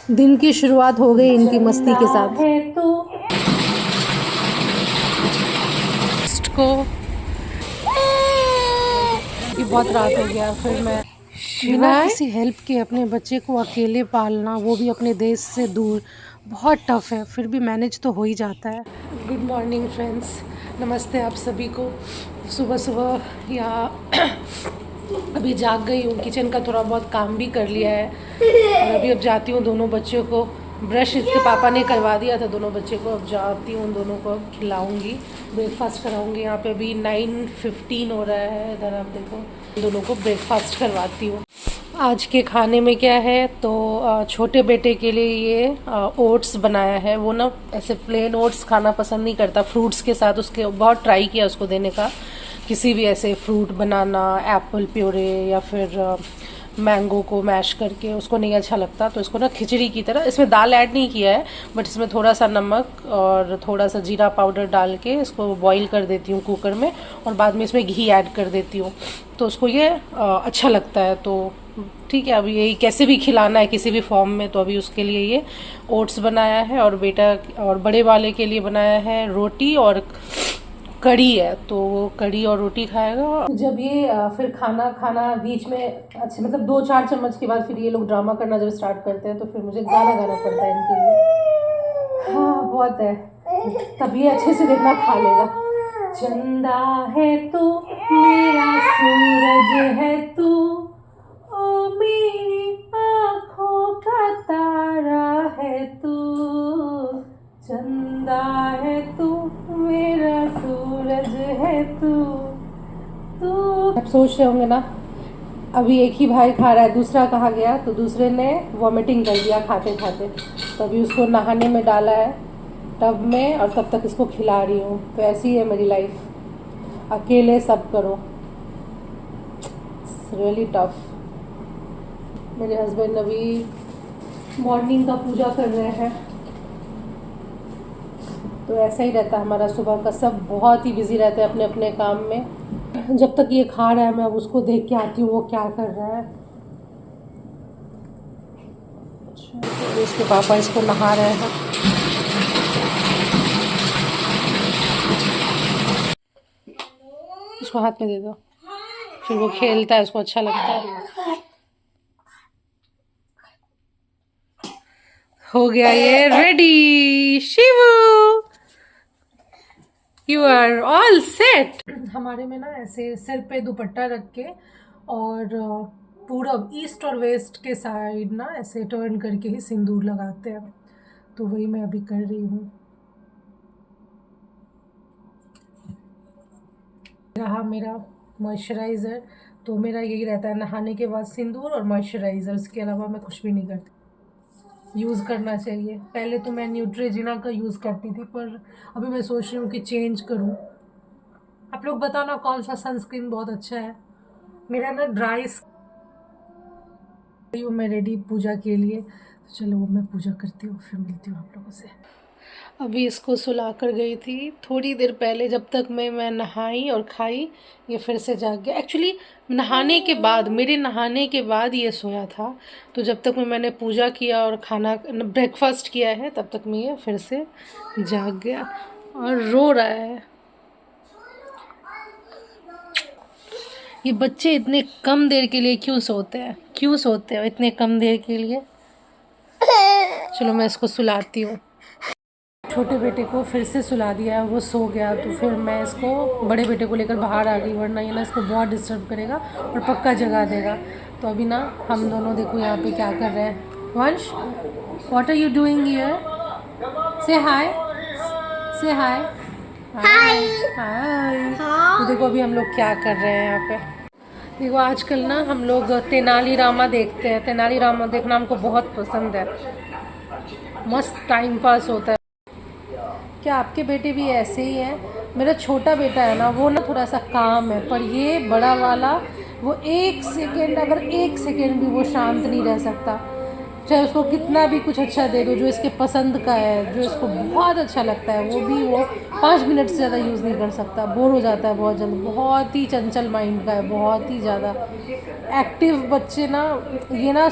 दिन की शुरुआत हो गई इनकी मस्ती के साथ। को कि बहुत रात हो गया, फिर मैं बिना किसी हेल्प के अपने बच्चे को अकेले पालना, वो भी अपने देश से दूर, बहुत टफ़ है। फिर भी मैनेज तो हो ही जाता है। गुड मॉर्निंग फ्रेंड्स, नमस्ते आप सभी को। सुबह सुबह यहाँ अभी जाग गई हूँ, किचन का थोड़ा बहुत काम भी कर लिया है और अभी अब जाती हूँ दोनों बच्चों को ब्रश इसके पापा ने करवा दिया था दोनों बच्चे को। अब जाती हूँ दोनों को अब खिलाऊँगी, ब्रेकफास्ट कराऊँगी। यहाँ पे अभी 9:15 हो रहा है, इधर आप देखो। दोनों को ब्रेकफास्ट करवाती हूँ। आज के खाने में क्या है, तो छोटे बेटे के लिए ये ओट्स बनाया है। वो ना ऐसे प्लेन ओट्स खाना पसंद नहीं करता, फ्रूट्स के साथ उसके बहुत ट्राई किया उसको देने का, किसी भी ऐसे फ्रूट बनाना, एप्पल प्योरे या फिर मैंगो को मैश करके, उसको नहीं अच्छा लगता। तो इसको ना खिचड़ी की तरह, इसमें दाल ऐड नहीं किया है बट इसमें थोड़ा सा नमक और थोड़ा सा जीरा पाउडर डाल के इसको बॉईल कर देती हूँ कुकर में, और बाद में इसमें घी ऐड कर देती हूँ, तो उसको ये अच्छा लगता है। तो ठीक है, अभी यही कैसे भी खिलाना है किसी भी फॉर्म में, तो अभी उसके लिए ये ओट्स बनाया है। और बेटा और बड़े वाले के लिए बनाया है रोटी और कड़ी है, तो वो कड़ी और रोटी खाएगा। जब ये फिर खाना बीच में अच्छे मतलब 2-4 चम्मच के बाद फिर ये लोग ड्रामा करना जब स्टार्ट करते हैं, तो फिर मुझे गाना गाना पड़ता है इनके लिए। हाँ बहुत है, तब ये अच्छे से देखना खा लेगा। चंदा है तू, मेरा सूरज है तू, ओ मेरी आँखों का तारा है तू, चंदा है तू, मेरा सूरज है तू। तो आप सोच रहे होंगे ना, अभी एक ही भाई खा रहा है, दूसरा कहाँ गया? तो दूसरे ने वॉमिटिंग कर दिया खाते खाते, तो अभी उसको नहाने में डाला है टब में, और तब तक इसको खिला रही हूँ। तो ऐसी है मेरी लाइफ, अकेले सब करो, रियली टफ। मेरे हस्बैंड अभी मॉर्निंग का पूजा कर रहे हैं, तो ऐसा ही रहता है हमारा सुबह का। सब बहुत ही बिजी रहते हैं अपने अपने काम में। जब तक ये खा रहा है मैं अब उसको देख के आती हूँ वो क्या कर रहा है। तो इसके पापा इसको नहा रहे हैं। उसको हाथ में दे दो, फिर वो खेलता है, उसको अच्छा लगता है। हो गया ये ready. Shivu, you are all set. हमारे में ना ऐसे सिर पे दुपट्टा रख के और पूरब, ईस्ट और वेस्ट के साइड ना ऐसे टर्न करके ही सिंदूर लगाते हैं, तो वही मैं अभी कर रही हूँ। रहा मेरा मॉइस्चराइज़र, तो मेरा यही रहता है नहाने के बाद सिंदूर और मॉइस्चराइज़र, इसके अलावा मैं कुछ भी नहीं करती। यूज़ करना चाहिए। पहले तो मैं न्यूट्रेजिना का यूज़ करती थी, पर अभी मैं सोच रही हूँ कि चेंज करूँ। आप लोग बताना कौन सा सनस्क्रीन बहुत अच्छा है। मेरा ना ड्राई हूँ मैं रेडी पूजा के लिए, तो चलो वो मैं पूजा करती हूँ, फिर मिलती हूँ आप लोगों से। अभी इसको सुला कर गई थी थोड़ी देर पहले, जब तक मैं नहाई और खाई ये फिर से जाग गया। एक्चुअली नहाने के बाद, मेरे नहाने के बाद ये सोया था, तो जब तक मैंने पूजा किया और खाना ब्रेकफास्ट किया है तब तक में ये फिर से जाग गया और रो रहा है। ये बच्चे इतने कम देर के लिए क्यों सोते हैं, क्यों सोते हैं इतने कम देर के लिए। चलो मैं इसको सुलाती हूँ। छोटे बेटे को फिर से सुला दिया, वो सो गया, तो फिर मैं इसको बड़े बेटे को लेकर बाहर आ गई, वरना ये ना इसको बहुत डिस्टर्ब करेगा और पक्का जगा देगा। तो अभी ना हम दोनों देखो यहाँ पे क्या कर रहे हैं। Vansh, what are you doing here? Say hi, से हाय, हाय हाय। तो देखो अभी हम लोग क्या कर रहे हैं यहाँ पे। देखो आजकल ना हम लोग तेनालीरामा देखते हैं, तेनालीरामा देखना हमको बहुत पसंद है, मस्त टाइम पास होता है। क्या आपके बेटे भी ऐसे ही हैं? मेरा छोटा बेटा है ना, वो ना थोड़ा सा काम है, पर ये बड़ा वाला, वो 1 सेकेंड, अगर 1 सेकेंड भी वो शांत नहीं रह सकता। चाहे उसको कितना भी कुछ अच्छा दे दो, जो इसके पसंद का है, जो इसको बहुत अच्छा लगता है, वो भी वो 5 मिनट से ज़्यादा यूज़ नहीं कर सकता, बोर हो जाता है बहुत जल्द। बहुत ही चंचल माइंड का है, बहुत ही ज़्यादा एक्टिव बच्चे ना, ये ना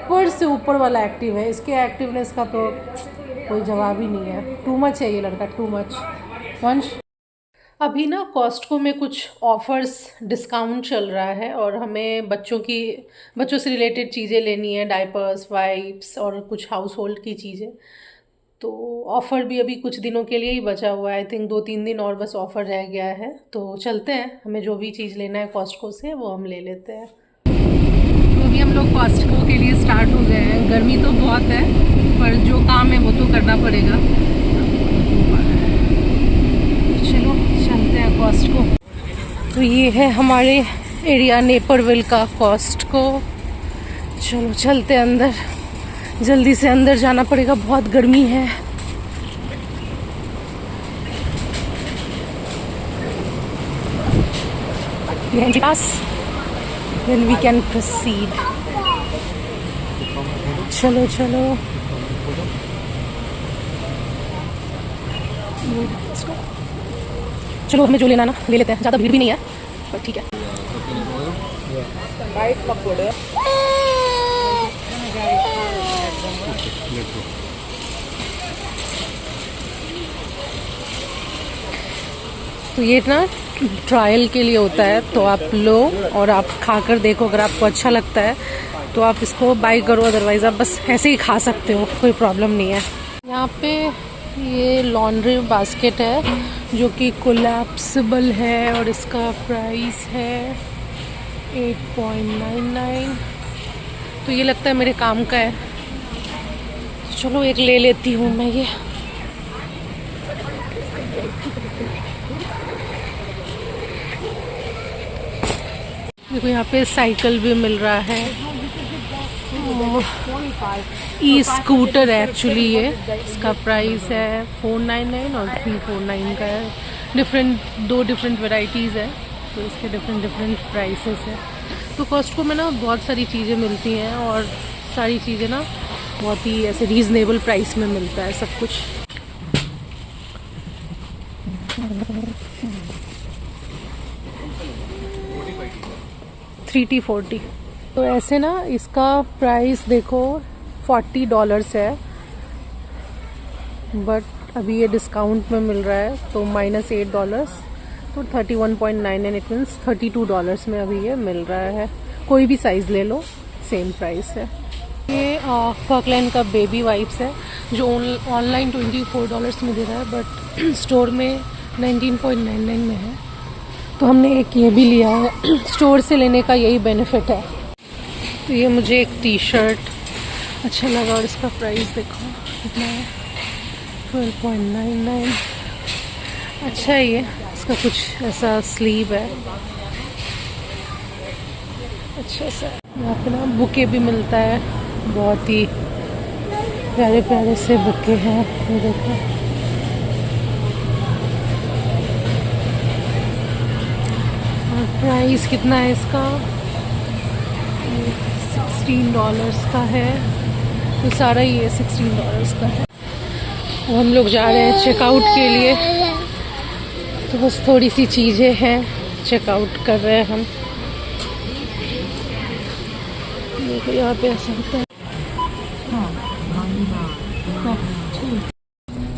ऊपर से ऊपर वाला एक्टिव है, इसके एक्टिवनेस का तो कोई जवाब ही नहीं है। टू मच है ये लड़का, टू मच। वंश, अभी ना कॉस्टको में कुछ ऑफ़र्स डिस्काउंट चल रहा है और हमें बच्चों से रिलेटेड चीज़ें लेनी है, डायपर्स, वाइप्स और कुछ हाउस होल्ड की चीज़ें। तो ऑफ़र भी अभी कुछ दिनों के लिए ही बचा हुआ है, आई थिंक 2-3 दिन और बस ऑफ़र रह गया है। तो चलते हैं, हमें जो भी चीज़ लेना है कॉस्टको से वो हम ले लेते हैं। तो अभी हम लोग कॉस्टको के लिए स्टार्ट हो गए हैं। गर्मी तो बहुत है पर जो काम है वो तो करना पड़ेगा। चलो चलते हैं कॉस्टको। तो ये है हमारे एरिया नेपरविल का कॉस्टको। चलो चलते हैं अंदर, जल्दी से अंदर जाना पड़ेगा, बहुत गर्मी है। Then we can proceed. चलो चलो। चलो हमें जो लेना ना ले लेते हैं, ज़्यादा भीड़ भी नहीं है पर ठीक है। तो ये ना ट्रायल के लिए होता है, तो आप लो और आप खाकर देखो, अगर आपको अच्छा लगता है तो आप इसको बाय करो, अदरवाइज़ आप बस ऐसे ही खा सकते हो, कोई प्रॉब्लम नहीं है। यहाँ पे ये लॉन्ड्री बास्केट है जो कि कोलैप्सिबल है और इसका प्राइस है 8.99। तो ये लगता है मेरे काम का है, चलो एक ले लेती हूँ मैं ये। देखो यहाँ पे साइकिल भी मिल रहा है, ई स्कूटर है एक्चुअली ये। इसका प्राइस है 499 और 349 का है। दो डिफरेंट वैरायटीज़ है, तो इसके डिफरेंट प्राइसेस है। तो कॉस्टको में ना बहुत सारी चीज़ें मिलती हैं और सारी चीज़ें ना बहुत ही ऐसे रीज़नेबल प्राइस में मिलता है सब कुछ। $3T40। तो ऐसे ना इसका प्राइस देखो $40 है, बट अभी ये डिस्काउंट में मिल रहा है तो -$8, तो 31.99, इट मीन्स $32 में अभी ये मिल रहा है। कोई भी साइज़ ले लो सेम प्राइस है। ये पर्कलैंड का बेबी वाइप्स है जो ऑनलाइन $24 में दे रहा है, बट स्टोर में 19.99 में है। तो हमने एक ये भी लिया है, स्टोर से लेने का यही बेनिफिट है। तो ये मुझे एक टी शर्ट अच्छा लगा और इसका प्राइस देखो कितना है, 12.99। अच्छा है ये, इसका कुछ ऐसा स्लीव है अच्छा सा। यहाँ पे ना बुके भी मिलता है, बहुत ही प्यारे प्यारे से बुके हैं, ये देखो। प्राइस कितना है इसका, $16 का है। तो सारा ये $16 का है। तो हम लोग जा रहे हैं चेकआउट के लिए, तो बस थोड़ी सी चीज़ें हैं, चेकआउट कर रहे हैं हम। देखो यहाँ पे ऐसा होता है।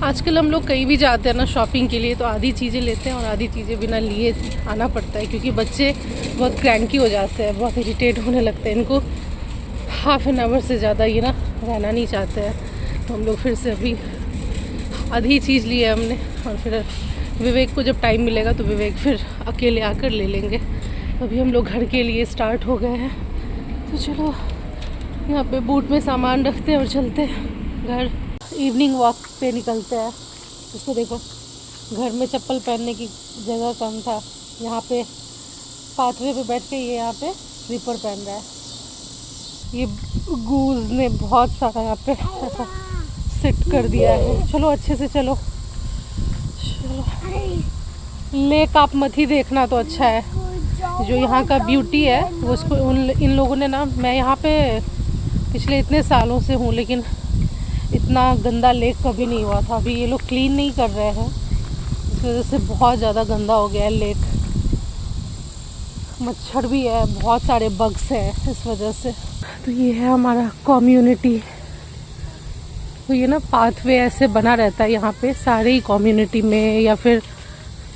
आजकल हम लोग कहीं भी जाते हैं ना शॉपिंग के लिए, तो आधी चीज़ें लेते हैं और आधी चीज़ें बिना लिए आना पड़ता है, क्योंकि बच्चे बहुत क्रैंकी हो जाते हैं, बहुत इरिटेट होने लगते हैं। इनको हाफ एन आवर से ज़्यादा ये ना रहना नहीं चाहते हैं। तो हम लोग फिर से अभी आधी चीज़ ली है हमने, और फिर विवेक को जब टाइम मिलेगा तो विवेक फिर अकेले आकर ले लेंगे। अभी हम लोग घर के लिए स्टार्ट हो गए हैं। तो चलो यहाँ पे बूट में सामान रखते हैं और चलते हैं घर। इवनिंग वॉक पे निकलते हैं। इसको देखो, घर में चप्पल पहनने की जगह कम था, यहाँ पे पाथवे पे बैठ के ये यहाँ पे स्लीपर पहन रहा है। ये गूज ने बहुत सारा यहाँ पे ऐसा सिट कर दिया है। चलो अच्छे से चलो, चलो। लेक आप मत ही देखना तो अच्छा है, जो यहाँ का ब्यूटी है वो उसको इन लोगों ने ना, मैं यहाँ पे पिछले इतने सालों से हूँ लेकिन इतना गंदा लेक कभी नहीं हुआ था। अभी ये लोग क्लीन नहीं कर रहे हैं, इस वजह से बहुत ज़्यादा गंदा हो गया है लेक। मच्छर भी है, बहुत सारे बग्स हैं इस वजह से। तो ये है हमारा कम्युनिटी। तो ये ना पाथवे ऐसे बना रहता है यहाँ पे सारे ही कम्युनिटी में, या फिर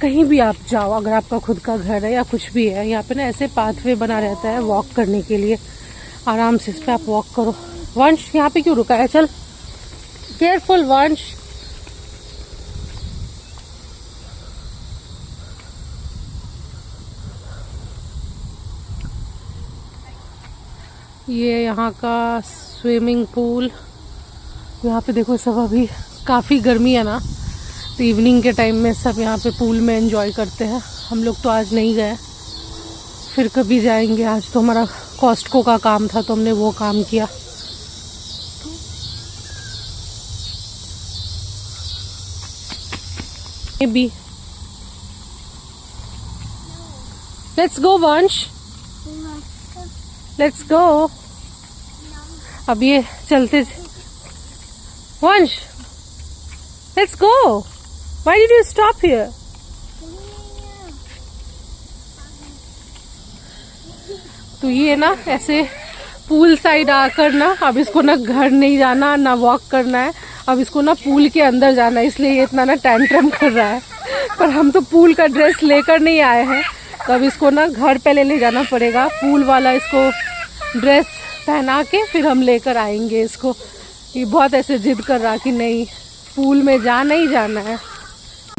कहीं भी आप जाओ, अगर आपका खुद का घर है या कुछ भी है, यहाँ पे ना ऐसे पाथवे बना रहता है वॉक करने के लिए। आराम से इस पे आप वॉक करो। वंश यहाँ पे क्यों रुका है? चल, केयरफुल वंश। ये यहाँ का स्विमिंग पूल। यहाँ पे देखो सब, अभी काफ़ी गर्मी है ना, तो इवनिंग के टाइम में सब यहाँ पे पूल में एंजॉय करते हैं। हम लोग तो आज नहीं गए, फिर कभी जाएंगे। आज तो हमारा कॉस्टको का काम था तो हमने वो काम किया। Maybe. Let's go, Vansh. Let's go. अब ये चलते। Vansh, let's go. Why did you stop here? तो ये ना ऐसे पूल साइड आकर ना, अब इसको ना घर नहीं जाना ना वॉक करना है, अब इसको ना पूल के अंदर जाना है, इसलिए ये इतना ना टैंट्रम कर रहा है। पर हम तो पूल का ड्रेस लेकर नहीं आए हैं, तो अब इसको ना घर पहले ले जाना पड़ेगा। पूल वाला इसको ड्रेस पहना के फिर हम लेकर आएंगे इसको। ये बहुत ऐसे जिद कर रहा कि नहीं, पूल में जाना ही जाना है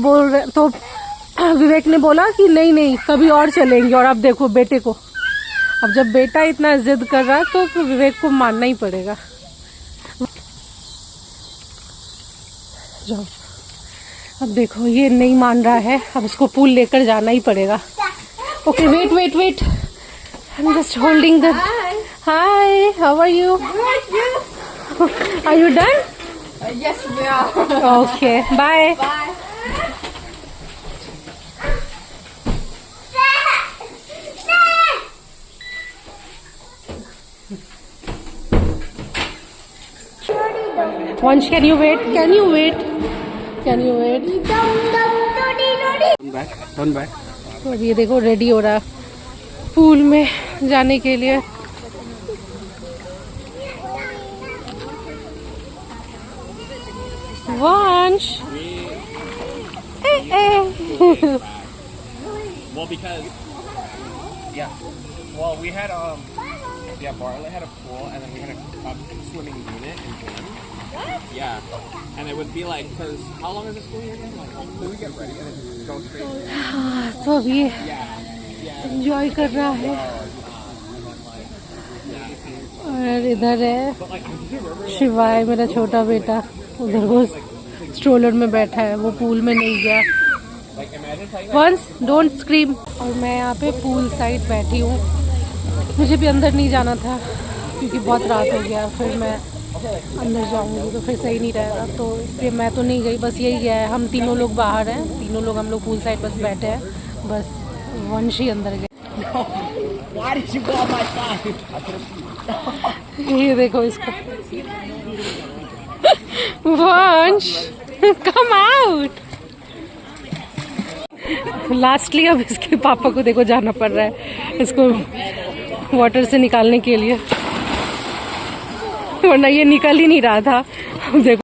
बोल रहे। तो विवेक ने बोला कि नहीं नहीं कभी और चलेंगे। और अब देखो बेटे को, अब जब बेटा इतना जिद कर रहा है तो विवेक को मानना ही पड़ेगा। जाओ, अब देखो ये नहीं मान रहा है, अब उसको पूल लेकर जाना ही पड़ेगा। Okay, wait wait wait, I am just holding the. Hi, how are you? Are you done? Yes, we are. ओके, बाय। Bye. Vansh, can you wait? Can you wait? Can you wait? Turn back. तो अब ये देखो ready हो रहा pool में जाने के लिए। Vansh. Well, because we had Bartlett had a pool, and then we had a swimming unit in gym. Yeah, and it would be like, because how long is the school year again? Like, do we get ready and then go straight? तो अब ये enjoy कर रहा है। और इधर है शिवाय, मेरा छोटा बेटा, उधर वो स्ट्रोलर में बैठा है, वो पूल में नहीं गया। Vansh don't scream. और मैं यहाँ पे पूल साइड बैठी हूँ। मुझे भी अंदर नहीं जाना था क्योंकि बहुत रात हो गया, फिर मैं अंदर जाऊंगी तो फिर सही नहीं रहेगा, तो इसलिए मैं तो नहीं गई। बस यही है, हम तीनों लोग बाहर हैं, तीनों लोग हम लोग पूल साइड बस बैठे हैं, बस वंश ही अंदर गए। ये देखो इसको, वंश कम आउट। लास्टली अब इसके पापा को देखो जाना पड़ रहा है इसको वाटर से निकालने के लिए, वरना ये निकल ही नहीं रहा था। देखो